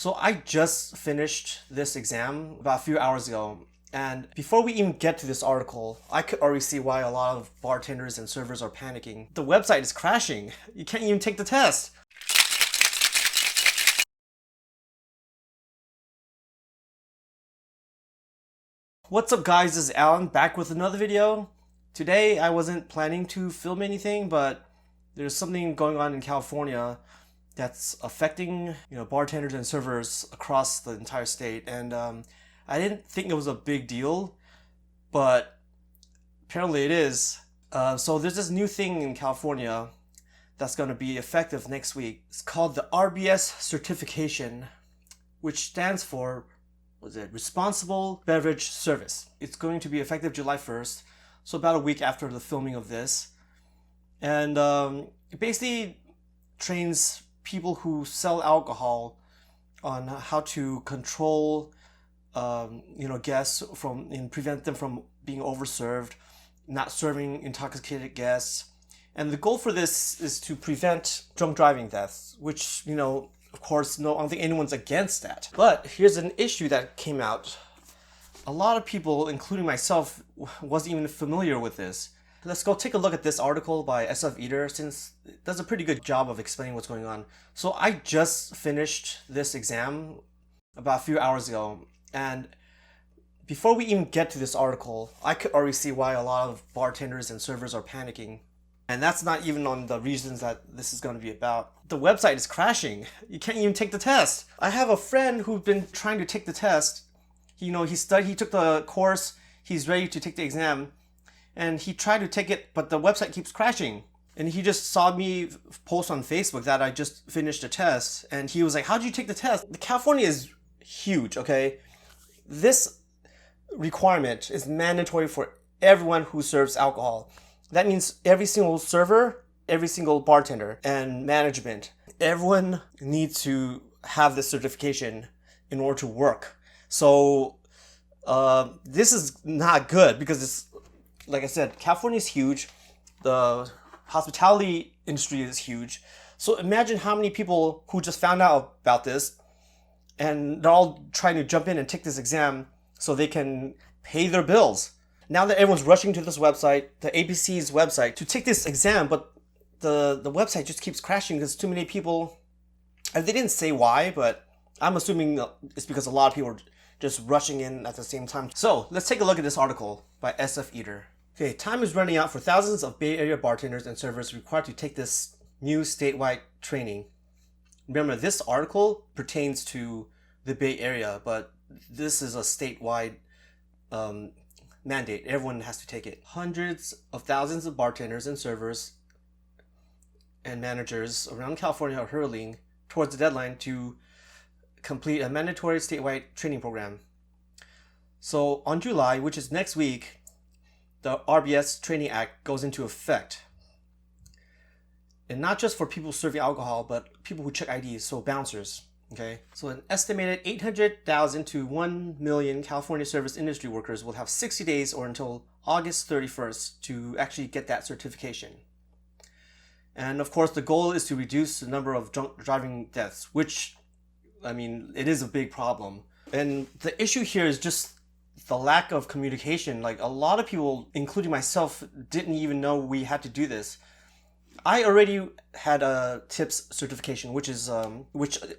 So I just finished this exam about a few hours ago. And before we even get to this article, I could already see why a lot of bartenders and servers are panicking. The website is crashing. You can't even take the test. What's up guys, this is Alan back with another video. Today I wasn't planning to film anything, but there's something going on in California that's affecting bartenders and servers across the entire state, and I didn't think it was a big deal, but apparently it is. So there's this new thing in California that's going to be effective next week. It's called the RBS certification, which stands for Responsible Beverage Service. It's going to be effective July 1st, so about a week after the filming of this. And it basically trains people who sell alcohol on how to control guests and prevent them from being overserved, not serving intoxicated guests. And the goal for this is to prevent drunk driving deaths, which, of course, I don't think anyone's against that. But here's an issue that came out. A lot of people, including myself, wasn't even familiar with this. Let's go take a look at this article by SF Eater, since it does a pretty good job of explaining what's going on. So I just finished this exam about a few hours ago, and before we even get to this article, I could already see why a lot of bartenders and servers are panicking. And that's not even on the reasons that this is going to be about. The website is crashing. You can't even take the test. I have a friend who's been trying to take the test. He took the course, he's ready to take the exam, and he tried to take it, but the website keeps crashing. And he just saw me post on Facebook that I just finished a test, and he was like, "How'd you take the test?" California is huge, okay? This requirement is mandatory for everyone who serves alcohol. That means every single server, every single bartender, and management. Everyone needs to have this certification in order to work. So this is not good because it's, like I said, California is huge. The hospitality industry is huge. So imagine how many people who just found out about this and they're all trying to jump in and take this exam so they can pay their bills. Now that everyone's rushing to this website, the ABC's website, to take this exam, but the website just keeps crashing because too many people, and they didn't say why, but I'm assuming it's because a lot of people are just rushing in at the same time. So let's take a look at this article by SF Eater. Okay, time is running out for thousands of Bay Area bartenders and servers required to take this new statewide training. Remember, this article pertains to the Bay Area, but this is a statewide mandate. Everyone has to take it. Hundreds of thousands of bartenders and servers and managers around California are hurrying towards the deadline to complete a mandatory statewide training program. So on July, which is next week, the RBS Training Act goes into effect. And not just for people serving alcohol, but people who check IDs, so bouncers. Okay, so an estimated 800,000 to 1 million California service industry workers will have 60 days or until August 31st to actually get that certification. And of course, the goal is to reduce the number of drunk driving deaths, which, it is a big problem. And the issue here is just the lack of communication. Like, a lot of people, including myself, didn't even know we had to do this. I already had a TIPS certification, which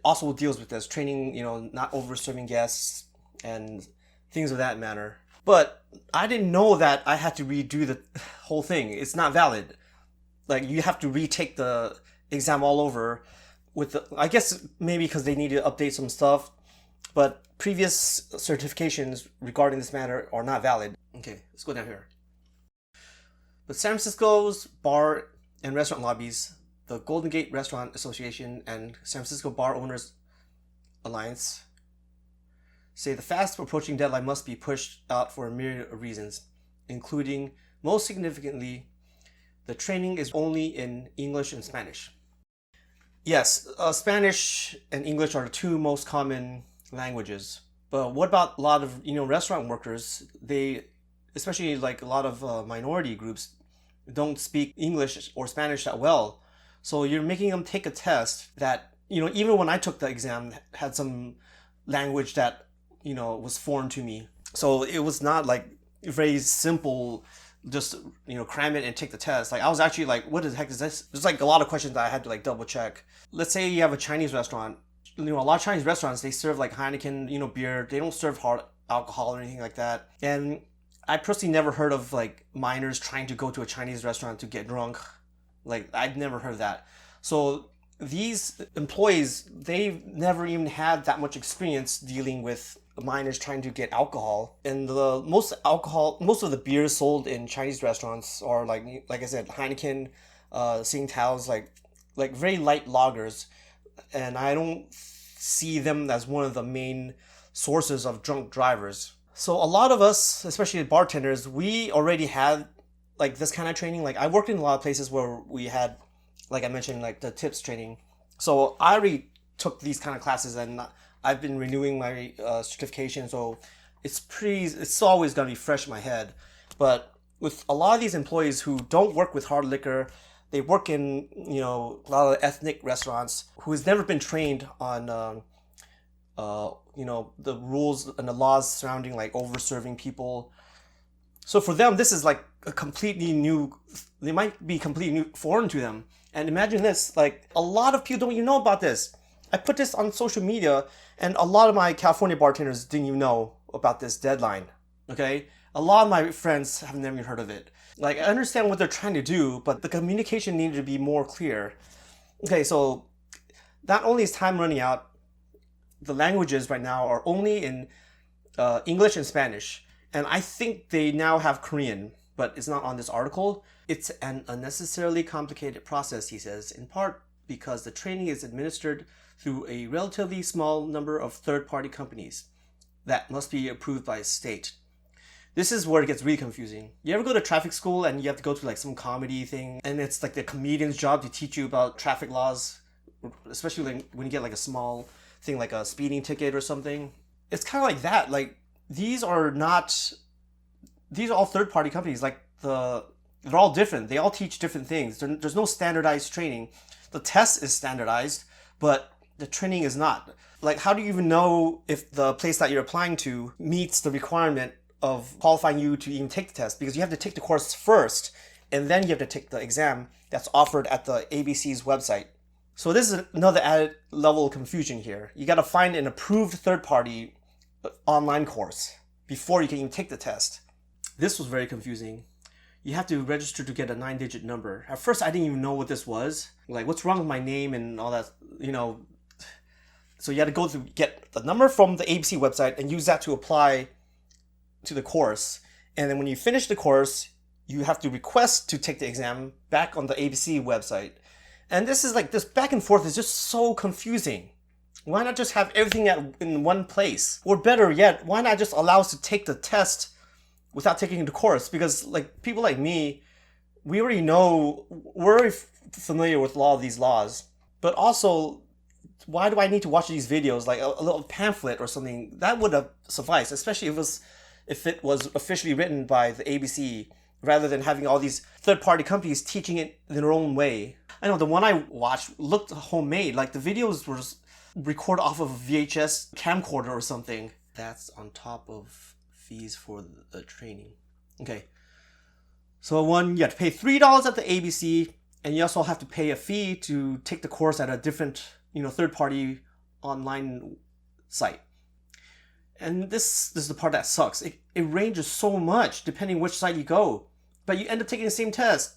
also deals with this training, not over serving guests and things of that matter. But I didn't know that I had to redo the whole thing. It's not valid. Like, you have to retake the exam all over I guess maybe because they need to update some stuff, but previous certifications regarding this matter are not valid. Okay, let's go down here. But San Francisco's bar and restaurant lobbies, the Golden Gate Restaurant Association and San Francisco Bar Owners Alliance say the fast approaching deadline must be pushed out for a myriad of reasons, including, most significantly, the training is only in English and Spanish. Yes, Spanish and English are the two most common languages. But what about a lot of restaurant workers? They, especially like a lot of minority groups, don't speak English or Spanish that well. So you're making them take a test that even when I took the exam, had some language that, was foreign to me. So it was not like very simple, just, cram it and take the test. Like I was actually like, what the heck is this? There's like a lot of questions that I had to like double check. Let's say you have a Chinese restaurant. A lot of Chinese restaurants, they serve like Heineken, beer. They don't serve hard alcohol or anything like that. And I personally never heard of like minors trying to go to a Chinese restaurant to get drunk. Like I'd never heard of that. So these employees, they've never even had that much experience dealing with minors trying to get alcohol. And most of the beers sold in Chinese restaurants are like I said, Heineken, Tsingtao's, like very light lagers. And I don't see them as one of the main sources of drunk drivers. So a lot of us, especially bartenders, we already had like this kind of training. Like I worked in a lot of places where we had, like I mentioned, like the tips training. So I already took these kind of classes, and I've been renewing my certification. So it's always gonna be fresh in my head. But with a lot of these employees who don't work with hard liquor, they work in, a lot of ethnic restaurants, who's never been trained on, the rules and the laws surrounding like over serving people. So for them, this is like a completely new, they might be completely new, foreign to them. And imagine this, like a lot of people don't even know about this. I put this on social media, and a lot of my California bartenders didn't even know about this deadline. Okay? A lot of my friends have never even heard of it. Like, I understand what they're trying to do, but the communication needed to be more clear. Okay, so not only is time running out, the languages right now are only in English and Spanish. And I think they now have Korean, but it's not on this article. It's an unnecessarily complicated process, he says, in part because the training is administered through a relatively small number of third-party companies that must be approved by a state. This is where it gets really confusing. You ever go to traffic school and you have to go to like some comedy thing, and it's like the comedian's job to teach you about traffic laws, especially like when you get like a small thing like a speeding ticket or something. It's kind of like that. Like these are all third-party companies. Like they're all different. They all teach different things. There's no standardized training. The test is standardized, but the training is not. Like, how do you even know if the place that you're applying to meets the requirement of qualifying you to even take the test? Because you have to take the course first, and then you have to take the exam that's offered at the ABC's website. So this is another added level of confusion here. You got to find an approved third-party online course before you can even take the test. This was very confusing. You have to register to get a 9-digit number. At first, I didn't even know what this was. Like, what's wrong with my name and all that, So you had to go to get the number from the ABC website and use that to apply to the course. And then when you finish the course, you have to request to take the exam back on the ABC website. And this back and forth is just so confusing. Why not just have everything in one place? Or better yet, why not just allow us to take the test without taking the course? Because like people like me, we're already familiar with a lot of these laws. But also, why do I need to watch these videos? Like a little pamphlet or something, that would have sufficed, especially if it was officially written by the ABC, rather than having all these third-party companies teaching it in their own way. I know the one I watched looked homemade. Like the videos were recorded off of a VHS camcorder or something. That's on top of fees for the training. Okay. So you have to pay $3 at the ABC, and you also have to pay a fee to take the course at a different, third-party online site. And this is the part that sucks. It ranges so much depending which site you go, but you end up taking the same test.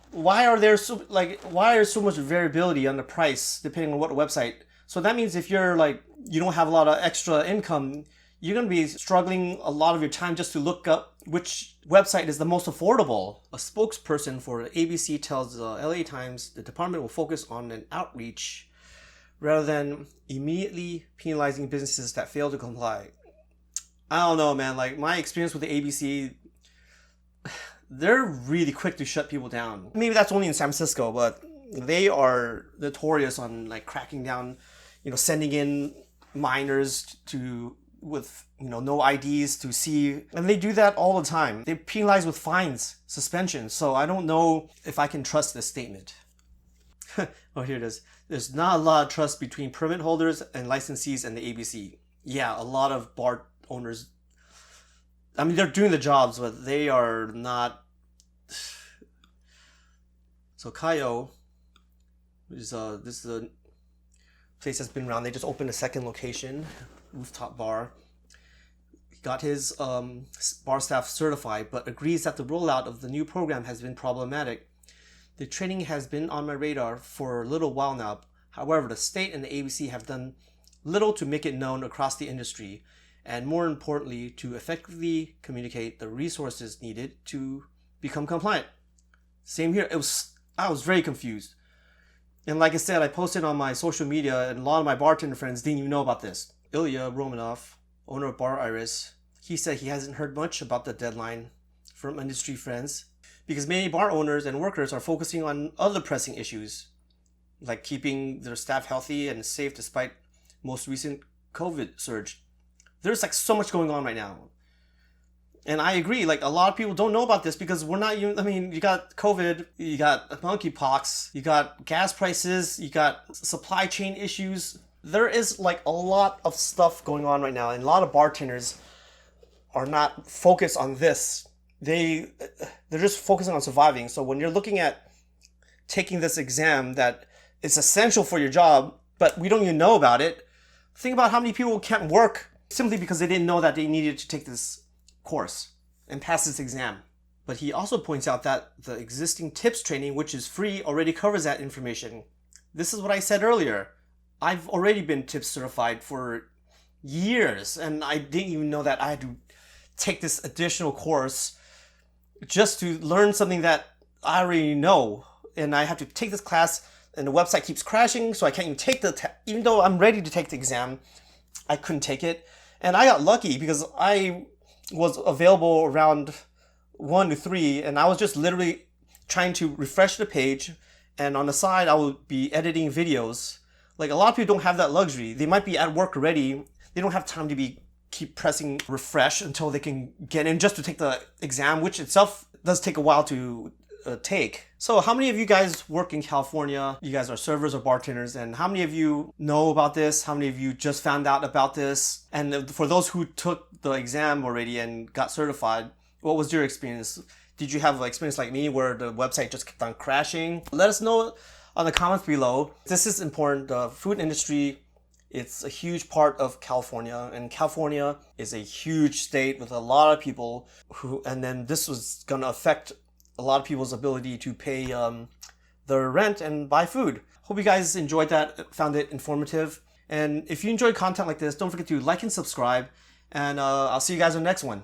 Why is so much variability on the price depending on what website? So that means if you're you don't have a lot of extra income, you're going to be struggling a lot of your time just to look up which website is the most affordable. A spokesperson for ABC tells the LA Times the department will focus on an outreach rather than immediately penalizing businesses that fail to comply. I don't know, man. Like, my experience with the ABC, they're really quick to shut people down. Maybe that's only in San Francisco, but they are notorious on cracking down, sending in minors with no IDs to see, and they do that all the time. They penalize with fines, suspensions. So I don't know if I can trust this statement. Oh, here it is. there's not a lot of trust between permit holders and licensees and the ABC. Yeah, a lot of bar owners, I mean, they're doing the jobs, but they are not. So Kayo, this is a place that's been around. They just opened a second location, rooftop bar. He got his bar staff certified, but agrees that the rollout of the new program has been problematic. The training has been on my radar for a little while now. However, the state and the ABC have done little to make it known across the industry, and more importantly, to effectively communicate the resources needed to become compliant. Same here. I was very confused. And like I said, I posted on my social media, and a lot of my bartender friends didn't even know about this. Ilya Romanov, owner of Bar Iris, he said he hasn't heard much about the deadline from industry friends because many bar owners and workers are focusing on other pressing issues, like keeping their staff healthy and safe despite most recent COVID surge. There's like so much going on right now. And I agree, like a lot of people don't know about this because we're not even, I mean, you got COVID, you got monkeypox, you got gas prices, you got supply chain issues. There is like a lot of stuff going on right now, and a lot of bartenders are not focused on this. They're just focusing on surviving. So when you're looking at taking this exam that is essential for your job, but we don't even know about it, think about how many people can't work simply because they didn't know that they needed to take this course and pass this exam. But he also points out that the existing tips training, which is free, already covers that information. This is what I said earlier. I've already been tips certified for years, and I didn't even know that I had to take this additional course just to learn something that I already know. And I have to take this class, and the website keeps crashing, so I can't even take even though I'm ready to take the exam, I couldn't take it. And I got lucky because I was available around 1 to 3, and I was just literally trying to refresh the page, and on the side I would be editing videos. Like a lot of people don't have that luxury. They might be at work already. They don't have time to keep pressing refresh until they can get in just to take the exam, which itself does take a while to take. So how many of you guys work in California? You guys are servers or bartenders, and how many of you know about this? How many of you just found out about this? And for those who took the exam already and got certified, what was your experience? Did you have an experience like me where the website just kept on crashing? Let us know on the comments below. This is important. The food industry, it's a huge part of California, and California is a huge state with a lot of people and then this was gonna affect a lot of people's ability to pay their rent and buy food. Hope you guys enjoyed that, found it informative. And if you enjoy content like this, don't forget to like and subscribe. And I'll see you guys in the next one.